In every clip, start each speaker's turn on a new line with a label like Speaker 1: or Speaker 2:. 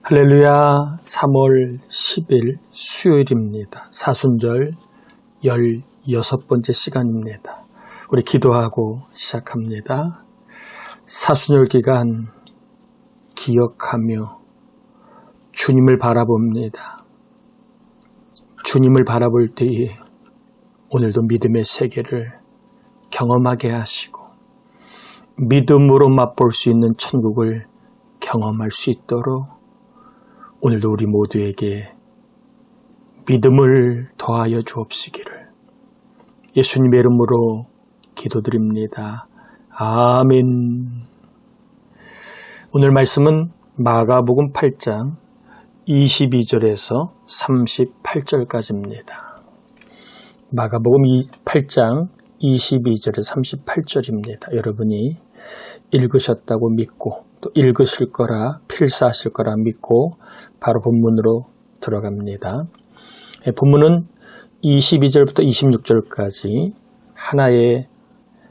Speaker 1: 할렐루야. 3월 10일 수요일입니다. 사순절 16번째 시간입니다. 우리 기도하고 시작합니다. 사순절 기간 기억하며 주님을 바라봅니다. 주님을 바라볼 때에 오늘도 믿음의 세계를 경험하게 하시고 믿음으로 맛볼 수 있는 천국을 경험할 수 있도록 오늘도 우리 모두에게 믿음을 더하여 주옵시기를 예수님의 이름으로 기도드립니다. 아멘. 오늘 말씀은 마가복음 8장 22절에서 38절까지입니다. 마가복음 8장 22절에서 38절입니다. 여러분이 읽으셨다고 믿고 또 읽으실 거라 필사하실 거라 믿고 바로 본문으로 들어갑니다. 본문은 22절부터 26절까지 하나의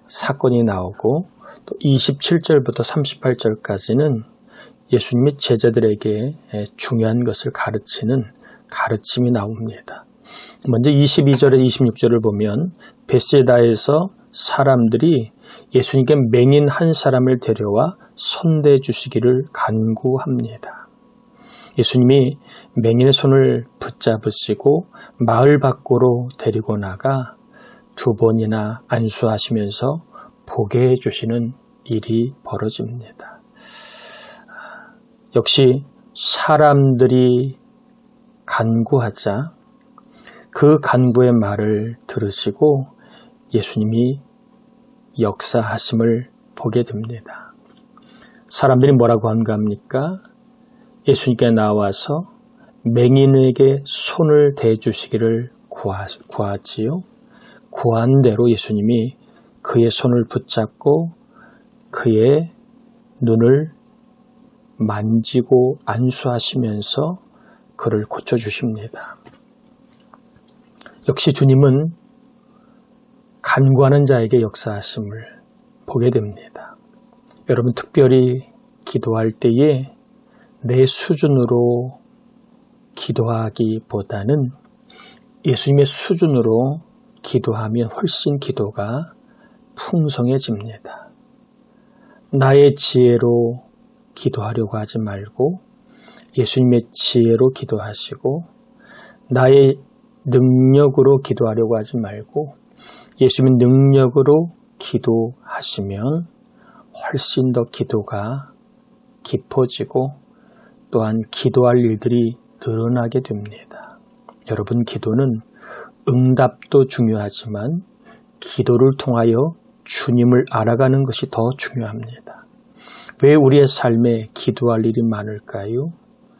Speaker 1: 사건이 나오고 또 27절부터 38절까지는 예수님이 제자들에게 중요한 것을 가르치는 가르침이 나옵니다. 먼저 22절에서 26절을 보면 벳세다에서 사람들이 예수님께 맹인 한 사람을 데려와 손대 주시기를 간구합니다. 예수님이 맹인의 손을 붙잡으시고 마을 밖으로 데리고 나가 2번이나 안수하시면서 보게 해주시는 일이 벌어집니다. 역시 사람들이 간구하자 그 간구의 말을 들으시고 예수님이 역사하심을 보게 됩니다. 사람들이 뭐라고 한가합니까? 예수님께 나와서 맹인에게 손을 대주시기를 구하지요. 구한 대로 예수님이 그의 손을 붙잡고 그의 눈을 만지고 안수하시면서 그를 고쳐주십니다. 역시 주님은 간구하는 자에게 역사하심을 보게 됩니다. 여러분 특별히 기도할 때에 내 수준으로 기도하기보다는 예수님의 수준으로 기도하면 훨씬 기도가 풍성해집니다. 나의 지혜로 기도하려고 하지 말고 예수님의 지혜로 기도하시고 나의 능력으로 기도하려고 하지 말고 예수님의 능력으로 기도하시면 훨씬 더 기도가 깊어지고 또한 기도할 일들이 늘어나게 됩니다. 여러분 기도는 응답도 중요하지만 기도를 통하여 주님을 알아가는 것이 더 중요합니다. 왜 우리의 삶에 기도할 일이 많을까요?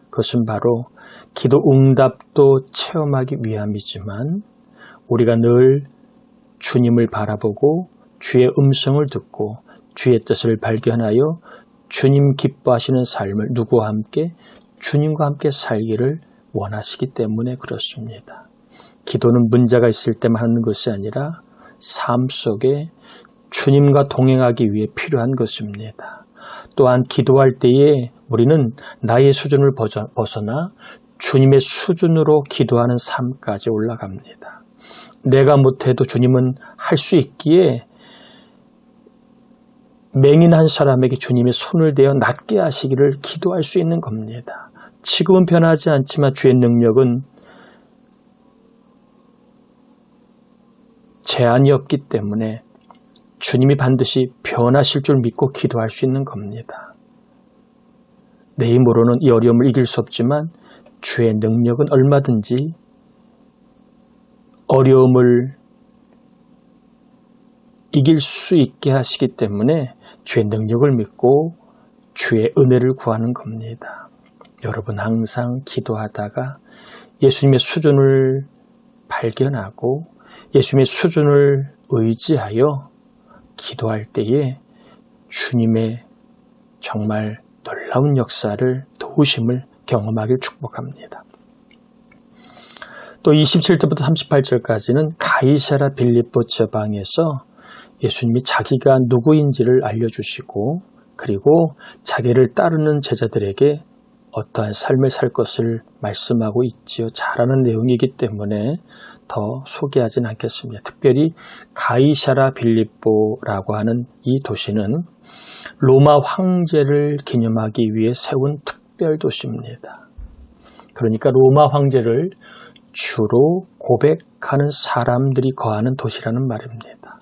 Speaker 1: 그것은 바로 기도 응답도 체험하기 위함이지만 우리가 늘 주님을 바라보고 주의 음성을 듣고 주의 뜻을 발견하여 주님 기뻐하시는 삶을 누구와 함께? 주님과 함께 살기를 원하시기 때문에 그렇습니다. 기도는 문제가 있을 때만 하는 것이 아니라 삶 속에 주님과 동행하기 위해 필요한 것입니다. 또한 기도할 때에 우리는 나의 수준을 벗어나 주님의 수준으로 기도하는 삶까지 올라갑니다. 내가 못해도 주님은 할 수 있기에 맹인 한 사람에게 주님의 손을 대어 낫게 하시기를 기도할 수 있는 겁니다. 지금은 변하지 않지만 주의 능력은 제한이 없기 때문에 주님이 반드시 변하실 줄 믿고 기도할 수 있는 겁니다. 내 힘으로는 이 어려움을 이길 수 없지만 주의 능력은 얼마든지 어려움을 이길 수 있게 하시기 때문에 주의 능력을 믿고 주의 은혜를 구하는 겁니다. 여러분 항상 기도하다가 예수님의 수준을 발견하고 예수님의 수준을 의지하여 기도할 때에 주님의 정말 놀라운 역사를 도우심을 경험하길 축복합니다. 또 27절부터 38절까지는 가이사랴 빌립보 지방에서 예수님이 자기가 누구인지를 알려주시고 그리고 자기를 따르는 제자들에게 어떠한 삶을 살 것을 말씀하고 있지요. 잘 아는 내용이기 때문에 더 소개하진 않겠습니다. 특별히 가이사라 빌립보라고 하는 이 도시는 로마 황제를 기념하기 위해 세운 특별 도시입니다. 그러니까 로마 황제를 주로 고백하는 사람들이 거하는 도시라는 말입니다.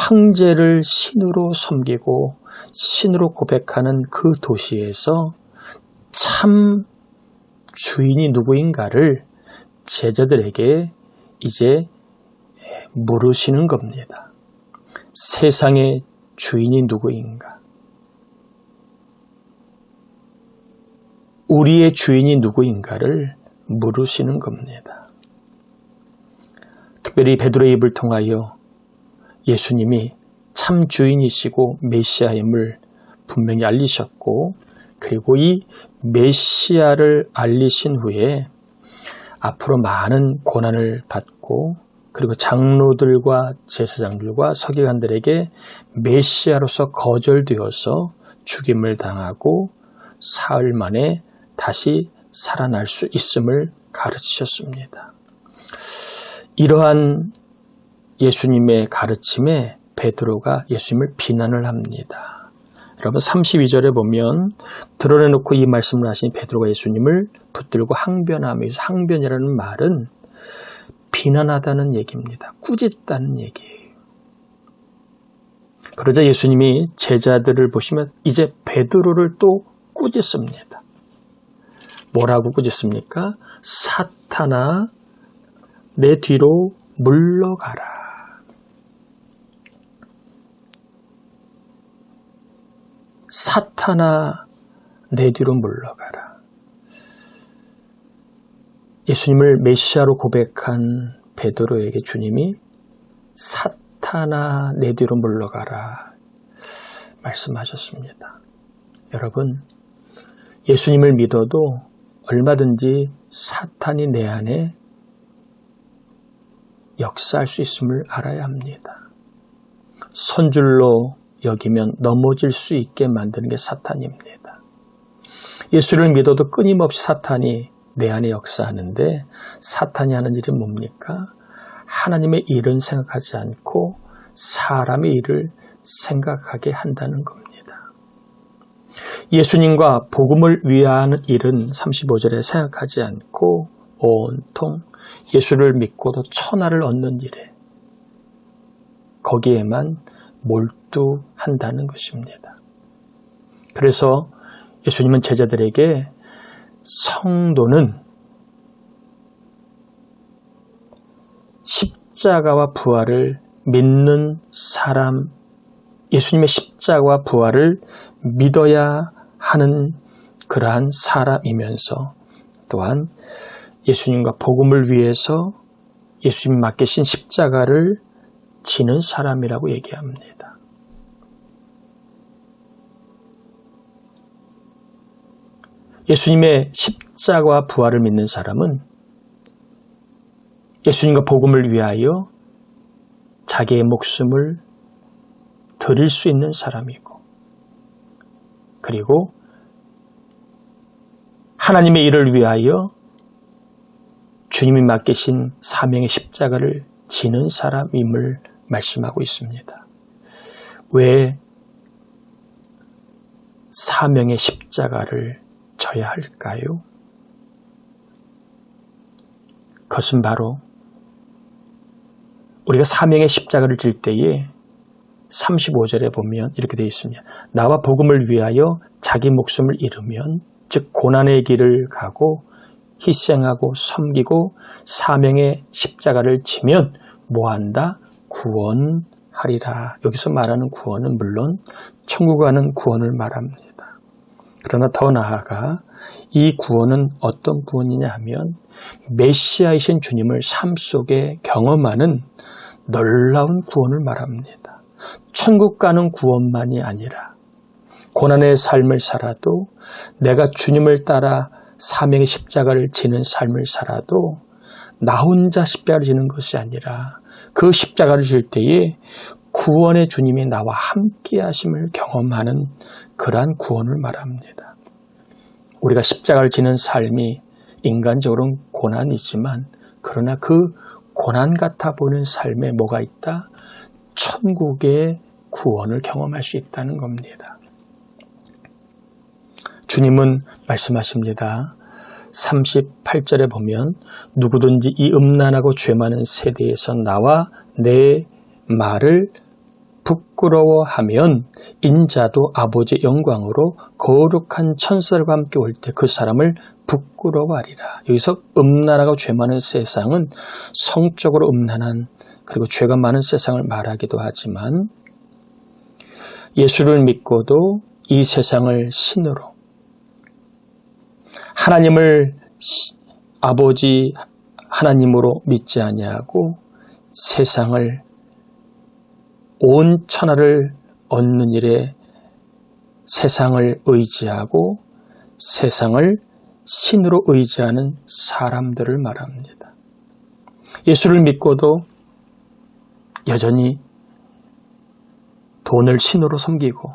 Speaker 1: 황제를 신으로 섬기고 신으로 고백하는 그 도시에서 참 주인이 누구인가를 제자들에게 이제 물으시는 겁니다. 세상의 주인이 누구인가? 우리의 주인이 누구인가를 물으시는 겁니다. 특별히 베드로의 입을 통하여 예수님이 참 주인이시고 메시아임을 분명히 알리셨고, 그리고 이 메시아를 알리신 후에 앞으로 많은 고난을 받고, 그리고 장로들과 제사장들과 서기관들에게 메시아로서 거절되어서 죽임을 당하고 사흘 만에 다시 살아날 수 있음을 가르치셨습니다. 이러한 예수님의 가르침에 베드로가 예수님을 비난을 합니다. 여러분 32절에 보면 드러내놓고 이 말씀을 하신 베드로가 예수님을 붙들고 항변하며, 항변이라는 말은 비난하다는 얘기입니다. 꾸짖다는 얘기예요. 그러자 예수님이 제자들을 보시면 이제 베드로를 또 꾸짖습니다. 뭐라고 꾸짖습니까? 사탄아, 내 뒤로 물러가라. 사탄아, 내 뒤로 물러가라. 예수님을 메시아로 고백한 베드로에게 주님이 사탄아, 내 뒤로 물러가라 말씀하셨습니다. 여러분, 예수님을 믿어도 얼마든지 사탄이 내 안에 역사할 수 있음을 알아야 합니다. 선줄로 여기면 넘어질 수 있게 만드는 게 사탄입니다. 예수를 믿어도 끊임없이 사탄이 내 안에 역사하는데, 사탄이 하는 일이 뭡니까? 하나님의 일은 생각하지 않고 사람의 일을 생각하게 한다는 겁니다. 예수님과 복음을 위하는 일은 35절에 생각하지 않고 온통 예수를 믿고도 천하를 얻는 일에 거기에만 몰두한다는 것입니다. 그래서 예수님은 제자들에게 성도는 십자가와 부활을 믿는 사람, 예수님의 십자가와 부활을 믿어야 하는 그러한 사람이면서 또한 예수님과 복음을 위해서 예수님이 맡기신 십자가를 지는 사람이라고 얘기합니다. 예수님의 십자가와 부활을 믿는 사람은 예수님과 복음을 위하여 자기의 목숨을 드릴 수 있는 사람이고, 그리고 하나님의 일을 위하여 주님이 맡기신 사명의 십자가를 지는 사람임을 말씀하고 있습니다. 왜 사명의 십자가를 져야 할까요? 그것은 바로 우리가 사명의 십자가를 질 때에 35절에 보면 이렇게 되어 있습니다. 나와 복음을 위하여 자기 목숨을 잃으면, 즉 고난의 길을 가고 희생하고 섬기고 사명의 십자가를 지면 뭐한다? 구원하리라. 여기서 말하는 구원은 물론 천국 가는 구원을 말합니다. 그러나 더 나아가 이 구원은 어떤 구원이냐 하면 메시아이신 주님을 삶 속에 경험하는 놀라운 구원을 말합니다. 천국 가는 구원만이 아니라 고난의 삶을 살아도, 내가 주님을 따라 사명의 십자가를 지는 삶을 살아도 나 혼자 십자가를 지는 것이 아니라 그 십자가를 질 때에 구원의 주님이 나와 함께 하심을 경험하는 그러한 구원을 말합니다. 우리가 십자가를 지는 삶이 인간적으로는 고난이지만 그러나 그 고난 같아 보이는 삶에 뭐가 있다? 천국의 구원을 경험할 수 있다는 겁니다. 주님은 말씀하십니다. 38절에 보면 누구든지 이 음란하고 죄 많은 세대에서 나와 내 말을 부끄러워하면 인자도 아버지의 영광으로 거룩한 천사들과 함께 올 때 그 사람을 부끄러워하리라. 여기서 음란하고 죄 많은 세상은 성적으로 음란한 그리고 죄가 많은 세상을 말하기도 하지만 예수를 믿고도 이 세상을 신으로 하나님을 아버지 하나님으로 믿지 아니하고 세상을 온 천하를 얻는 일에 세상을 의지하고 세상을 신으로 의지하는 사람들을 말합니다. 예수를 믿고도 여전히 돈을 신으로 섬기고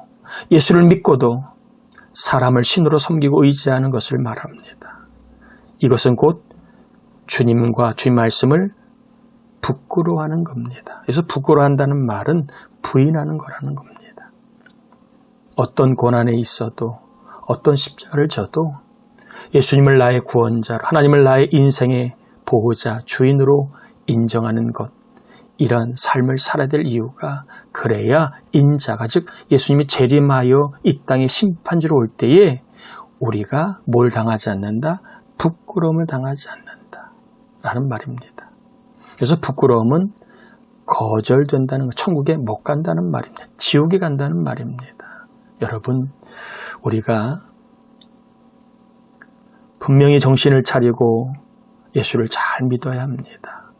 Speaker 1: 예수를 믿고도 사람을 신으로 섬기고 의지하는 것을 말합니다. 이것은 곧 주님과 주님 말씀을 부끄러워하는 겁니다. 그래서 부끄러워한다는 말은 부인하는 거라는 겁니다. 어떤 고난에 있어도 어떤 십자가를 져도 예수님을 나의 구원자로 하나님을 나의 인생의 보호자, 주인으로 인정하는 것 이런 삶을 살아야 될 이유가 그래야 인자가 즉 예수님이 재림하여 이 땅에 심판주로 올 때에 우리가 뭘 당하지 않는다? 부끄러움을 당하지 않는다 라는 말입니다. 그래서 부끄러움은 거절된다는 것, 천국에 못 간다는 말입니다. 지옥에 간다는 말입니다. 여러분 우리가 분명히 정신을 차리고 예수를 잘 믿어야 합니다.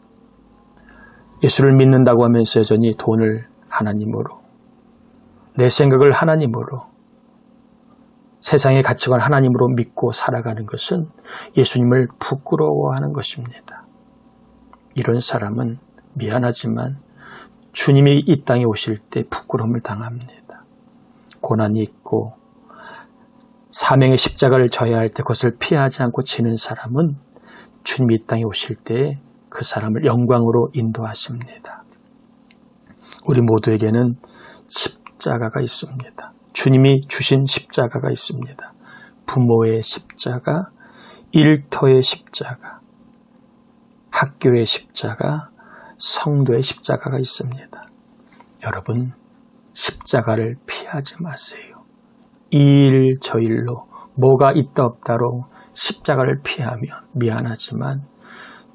Speaker 1: 예수를 믿는다고 하면서 여전히 돈을 하나님으로 내 생각을 하나님으로 세상의 가치관 하나님으로 믿고 살아가는 것은 예수님을 부끄러워하는 것입니다. 이런 사람은 미안하지만 주님이 이 땅에 오실 때 부끄러움을 당합니다. 고난이 있고 사명의 십자가를 져야 할 때 그것을 피하지 않고 지는 사람은 주님이 이 땅에 오실 때 그 사람을 영광으로 인도하십니다. 우리 모두에게는 십자가가 있습니다. 주님이 주신 십자가가 있습니다. 부모의 십자가, 일터의 십자가, 학교의 십자가, 성도의 십자가가 있습니다. 여러분 십자가를 피하지 마세요. 이 일 저 일로 뭐가 있다 없다로 십자가를 피하면 미안하지만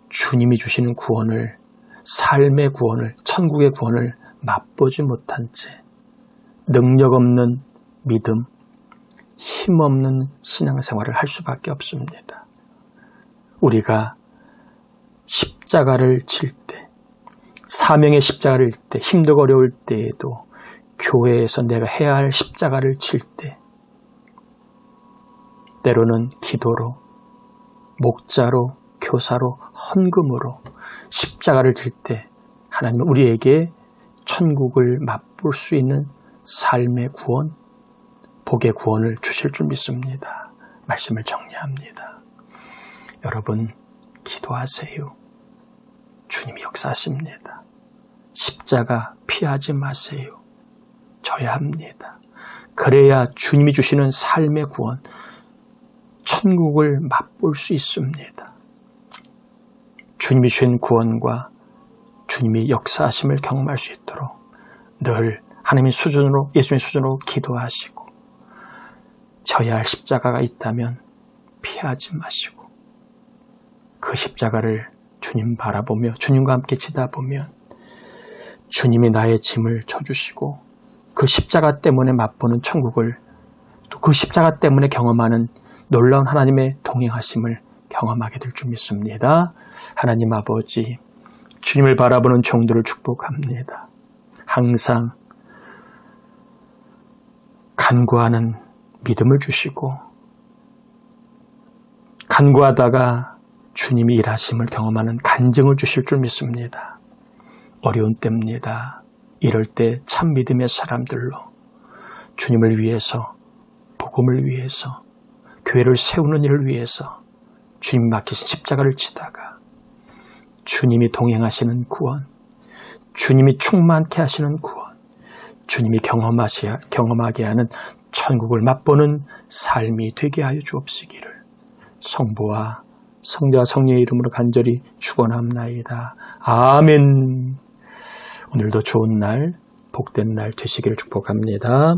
Speaker 1: 주님이 주시는 구원을 삶의 구원을 천국의 구원을 맛보지 못한 채 능력 없는 믿음, 힘없는 신앙생활을 할 수밖에 없습니다. 우리가 십자가를 질 때 사명의 십자가를 질 때 힘들고 어려울 때에도 교회에서 내가 해야 할 십자가를 질 때 때로는 기도로 목자로 교사로 헌금으로 십자가를 질 때 하나님은 우리에게 천국을 맛볼 수 있는 삶의 구원, 복의 구원을 주실 줄 믿습니다. 말씀을 정리합니다. 여러분 기도하세요. 주님이 역사하십니다. 십자가 피하지 마세요. 져야 합니다. 그래야 주님이 주시는 삶의 구원, 천국을 맛볼 수 있습니다. 주님이 주신 구원과 주님이 역사하심을 경험할 수 있도록 늘 하나님의 수준으로 예수님의 수준으로 기도하시고 져야 할 십자가가 있다면 피하지 마시고 그 십자가를 주님 바라보며 주님과 함께 지다 보면 주님이 나의 짐을 져주시고 그 십자가 때문에 맛보는 천국을 또 그 십자가 때문에 경험하는 놀라운 하나님의 동행하심을 경험하게 될 줄 믿습니다. 하나님 아버지, 주님을 바라보는 종들을 축복합니다. 항상 간구하는 믿음을 주시고 간구하다가 주님이 일하심을 경험하는 간증을 주실 줄 믿습니다. 어려운 때입니다. 이럴 때 참 믿음의 사람들로 주님을 위해서, 복음을 위해서, 교회를 세우는 일을 위해서 주님 맡기신 십자가를 지다가 주님이 동행하시는 구원, 주님이 충만케 하시는 구원, 주님이 경험하게 하는 천국을 맛보는 삶이 되게 하여 주옵시기를 성부와 성자와 성령의 이름으로 간절히 축원합나이다. 아멘. 오늘도 좋은 날, 복된 날 되시기를 축복합니다.